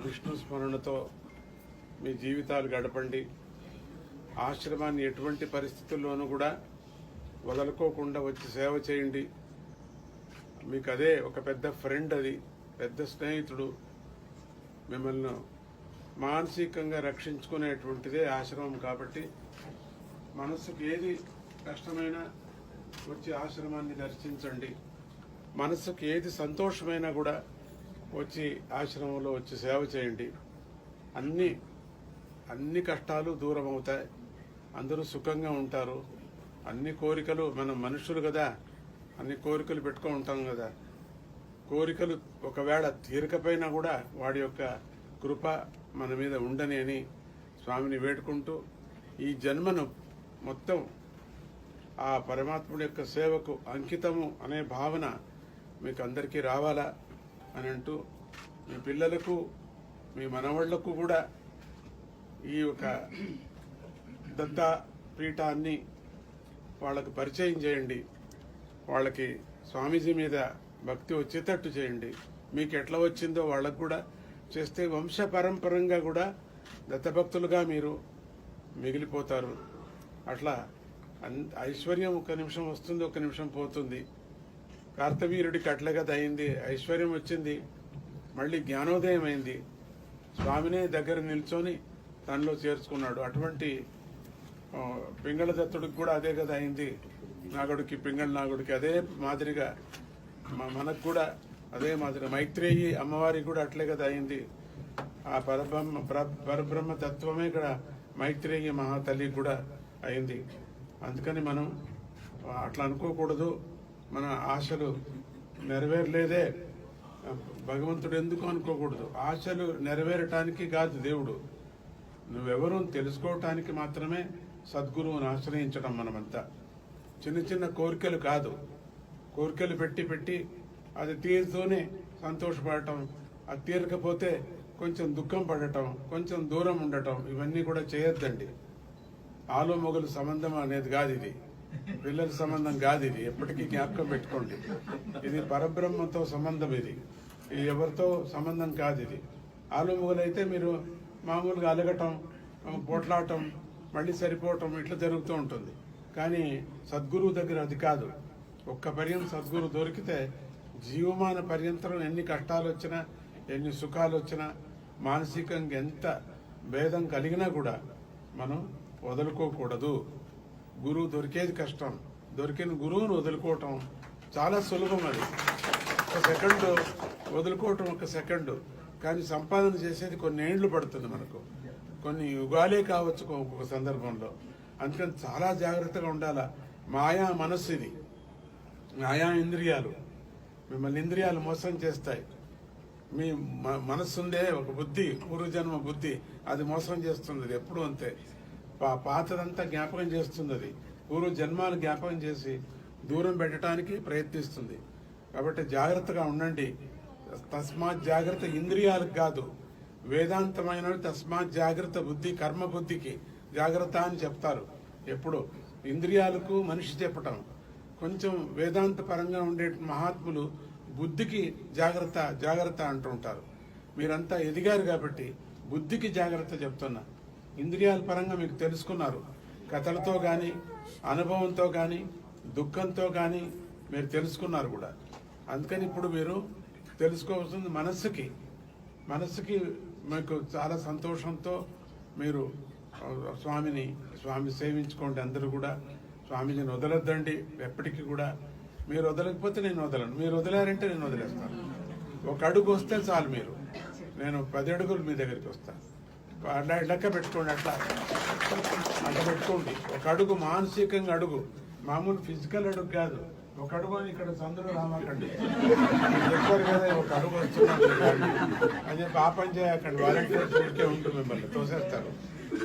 విష్ణు స్మరణతో మీ జీవితాలు గడపండి. ఆశ్రమాన్ని ఎటువంటి పరిస్థితుల్లోనూ కూడా వదులుకోకుండా వచ్చి సేవ చేయండి. మీకు అదే ఒక పెద్ద ఫ్రెండ్, అది పెద్ద స్నేహితుడు. మిమ్మల్ని మానసికంగా రక్షించుకునేటువంటిదే ఆశ్రమం. కాబట్టి మనస్సుకు ఏది కష్టమైనా వచ్చి ఆశ్రమాన్ని దర్శించండి. మనస్సుకు ఏది సంతోషమైనా కూడా వచ్చి ఆశ్రమంలో వచ్చి సేవ చేయండి. అన్ని కష్టాలు దూరం అవుతాయి. అందరూ సుఖంగా ఉంటారు. అన్ని కోరికలు, మనం మనుషులు కదా, అన్ని కోరికలు పెట్టుకొని ఉంటాం కదా. కోరికలు ఒకవేళ తీరకపోయినా కూడా వాడి యొక్క కృప మన మీద ఉండని అని స్వామిని వేడుకుంటూ, ఈ జన్మను మొత్తం ఆ పరమాత్ముడి యొక్క సేవకు అంకితము అనే భావన మీకు అందరికీ రావాలా అని అంటూ, మీ పిల్లలకు, మీ మనవాళ్లకు కూడా ఈ యొక్క దత్తా పీఠాన్ని వాళ్ళకు పరిచయం చేయండి. వాళ్ళకి స్వామీజీ మీద భక్తి వచ్చేటట్టు చేయండి. మీకు ఎట్లా వచ్చిందో వాళ్ళకు కూడా చేస్తే వంశ పరంపరంగా కూడా దత్తభక్తులుగా మీరు మిగిలిపోతారు. అట్లా ఐశ్వర్యం ఒక నిమిషం వస్తుంది, ఒక నిమిషం పోతుంది. కార్తవీరుడికి అట్లే కదా అయింది. ఐశ్వర్యం వచ్చింది, మళ్ళీ జ్ఞానోదయం అయింది. స్వామినే దగ్గర నిల్చొని తనలో చేర్చుకున్నాడు. అటువంటి పింగళ దత్తుడికి కూడా అదే కదా అయింది. నాగుడికి, పింగళ నాగుడికి అదే మాదిరిగా మనకు కూడా అదే మాదిరిగా మైత్రేయి అమ్మవారికి కూడా అట్లే కదా అయింది. ఆ పరబ్రహ్మ తత్వమే ఇక్కడ మైత్రేయి మహాతల్లి కూడా అయింది. అందుకని మనం అట్లా అనుకోకూడదు. మన ఆశలు నెరవేరలేదే భగవంతుడు ఎందుకు అనుకోకూడదు. ఆశలు నెరవేరటానికి కాదు దేవుడు, నువ్వెవరూ తెలుసుకోవటానికి మాత్రమే సద్గురువుని ఆశ్రయించడం. మనమంతా చిన్న చిన్న కోరికలు కాదు, కోరికలు పెట్టి అది తీరుతూనే సంతోషపడటం, అది తీరకపోతే కొంచెం దుఃఖం పడటం, కొంచెం దూరం ఉండటం, ఇవన్నీ కూడా చేయొద్దండి. ఆలో మొగలు సంబంధం అనేది కాదు ఇది, పిల్లల సంబంధం కాదు ఇది. ఎప్పటికీ జ్ఞాపకం పెట్టుకోండి, ఇది పరబ్రహ్మతో సంబంధం. ఇది ఎవరితో సంబంధం కాదు. ఇది ఆలో మొగలైతే మీరు మామూలుగా అలగటం, పోట్లాడటం, మళ్ళీ సరిపోవటం ఇట్లా జరుగుతూ ఉంటుంది. కానీ సద్గురువు దగ్గర అది కాదు. ఒక్క పర్యం సద్గురు దొరికితే జీవమాన పర్యంతరం ఎన్ని కష్టాలు వచ్చినా, ఎన్ని సుఖాలు వచ్చినా, మానసికంగా ఎంత భేదం కలిగినా కూడా మనం వదులుకోకూడదు. గురువు దొరికేది కష్టం, దొరికిన గురువును వదులుకోవటం చాలా సులభం. అది ఒక సెకండ్ వదులుకోవటం, ఒక సెకండ్. కానీ సంపాదన చేసేది కొన్ని ఏండ్లు పడుతుంది, మనకు కొన్ని యుగాలే కావచ్చు ఒక్కొక్క సందర్భంలో. అందుకని చాలా జాగ్రత్తగా ఉండాలా. మాయా మనస్సు ఇది, మాయా ఇంద్రియాలు. మిమ్మల్ని ఇంద్రియాలు మోసం చేస్తాయి. మీ మనస్సు ఉందే ఒక బుద్ధి, పూర్వజన్మ బుద్ధి, అది మోసం చేస్తుంది. అది ఎప్పుడు అంతే. పాతదంతా జ్ఞాపకం చేస్తుంది. అది పూర్వ జన్మాలు జ్ఞాపకం చేసి దూరం పెట్టడానికి ప్రయత్నిస్తుంది. కాబట్టి జాగ్రత్తగా ఉండండి. తస్మాత్ జాగ్రత్త ఇంద్రియాలకు కాదు, వేదాంతమైన తస్మాత్ జాగ్రత్త బుద్ధి, కర్మ బుద్ధికి జాగ్రత్త అని చెప్తారు. ఎప్పుడు ఇంద్రియాలకు మనిషి చెప్పటం, కొంచెం వేదాంత పరంగా ఉండే మహాత్ములు బుద్ధికి జాగ్రత్త జాగ్రత్త అంటుంటారు. మీరంతా ఎదిగారు కాబట్టి బుద్ధికి జాగ్రత్త చెప్తున్నా. ఇంద్రియాల పరంగా మీకు తెలుసుకున్నారు, కథలతో కానీ, అనుభవంతో కానీ, దుఃఖంతో కానీ మీరు తెలుసుకున్నారు కూడా. అందుకని ఇప్పుడు మీరు తెలుసుకోవాల్సింది మనస్సుకి మీకు చాలా సంతోషంతో మీరు స్వామి సేవించుకోండి. అందరూ కూడా స్వామిని వదలొద్దండి ఎప్పటికీ కూడా. మీరు వదలకపోతే నేను వదలను, మీరు వదిలారంటే నేను వదిలేస్తాను. ఒక అడుగు వస్తే చాలు, నేను 10 అడుగులు మీ దగ్గరికి వస్తాను. అట్లా లెక్క పెట్టుకోండి, అట్లా పెట్టుకోండి. ఒక అడుగు మానసికంగా అడుగు, మామూలు ఫిజికల్ అడుగు కాదు. ఒక అడుగు అని ఇక్కడ సందులో రామాకండి, చెప్పారు కదా ఒక అడుగు వస్తున్నాడు అని చెప్పి ఆ పని చేయకండి. వాలంటీర్స్ ఊరికే ఉంటుంది, మిమ్మల్ని తోసేస్తారు.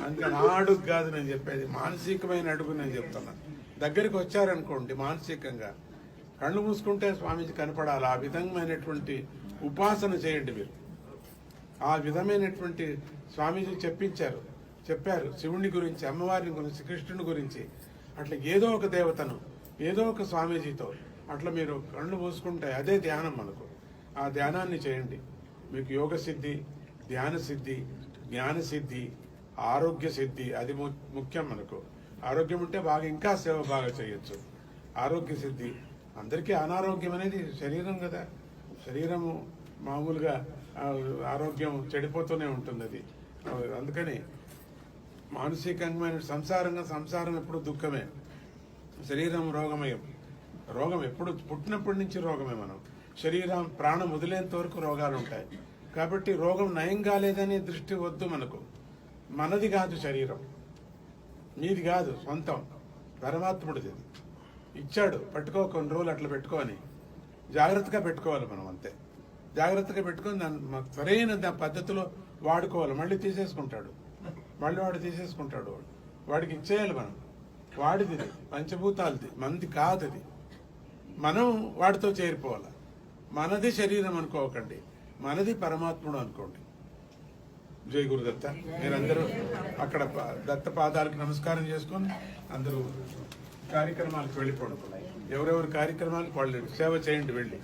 అందుకని ఆ అడుగు కాదు నేను చెప్పేది, మానసికమైన అడుగు నేను చెప్తున్నా. దగ్గరికి వచ్చారనుకోండి, మానసికంగా కళ్ళు మూసుకుంటే స్వామీజీ కనపడాలి. ఆ విధమైనటువంటి ఉపాసన చేయండి మీరు. ఆ విధమైనటువంటి స్వామీజీ చెప్పారు శివుని గురించి, అమ్మవారిని గురించి, కృష్ణుని గురించి. అట్లా ఏదో ఒక దేవతను, ఏదో ఒక స్వామీజీతో అట్లా మీరు కళ్ళు మూసుకుంటే అదే ధ్యానం మనకు. ఆ ధ్యానాన్ని చేయండి, మీకు యోగ సిద్ధి, ధ్యాన సిద్ధి, జ్ఞాన సిద్ధి, ఆరోగ్య సిద్ధి, అది ముఖ్యం మనకు. ఆరోగ్యం ఉంటే బాగా ఇంకా సేవ బాగా చేయొచ్చు. ఆరోగ్య సిద్ధి, అందరికీ అనారోగ్యం అనేది శరీరం కదా, శరీరము మామూలుగా ఆరోగ్యం చెడిపోతూనే ఉంటుంది. అది అందుకని మానసికమైన సంసారం ఎప్పుడు దుఃఖమే, శరీరం రోగమయం. రోగం ఎప్పుడు పుట్టినప్పటి నుంచి రోగమే. మనం శరీరం ప్రాణం వదిలేంత వరకు రోగాలు ఉంటాయి. కాబట్టి రోగం నయం కాలేదనే దృష్టి వద్దు మనకు. మనది కాదు శరీరం, మీది కాదు, సొంతం పరమాత్ముడిది. ఇచ్చాడు, పట్టుకో, కొన్ని రోజులు అట్లా పెట్టుకొని జాగ్రత్తగా పెట్టుకోవాలి మనం. అంతే, జాగ్రత్తగా పెట్టుకొని దాన్ని సరైన పద్ధతిలో వాడుకోవాలి. మళ్ళీ తీసేసుకుంటాడు, మళ్ళీ వాడు తీసేసుకుంటాడు. వాడికి ఇచ్చేయాలి మనం. వాడిది, పంచభూతాలది, మనది కాదు. అది మనం వాడితో చేరిపోవాలి. మనది శరీరం అనుకోకండి, మనది పరమాత్ముడు అనుకోండి. జై గురుదత్త. మీరందరూ అక్కడ దత్త పాదాలకు నమస్కారం చేసుకొని అందరూ కార్యక్రమాలకు వెళ్ళిపోండి. ఎవరెవరి కార్యక్రమాలకు వాళ్ళు సేవ చేయండి వెళ్ళి.